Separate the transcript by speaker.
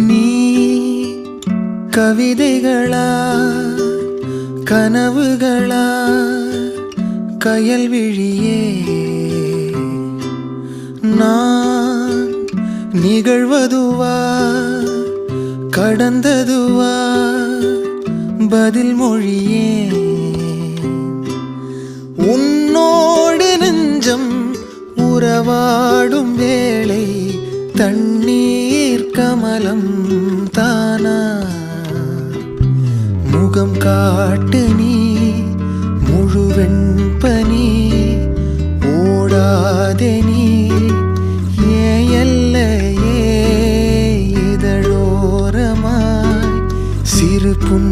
Speaker 1: நீ கவிதைகளா கனவுகளா கயல் விழியே நான் நிகழ்வதுவா கடந்ததுவா பதில் மொழியே உன்னோடு நெஞ்சம் உறவாடும் வேளை தண்ணீர் கமலம் தானா முகம் காட்டு நீ முழுவெண் பனி ஓடாதே நீ ஏன் எல்லையே இதழோரமாய் சிறு புன்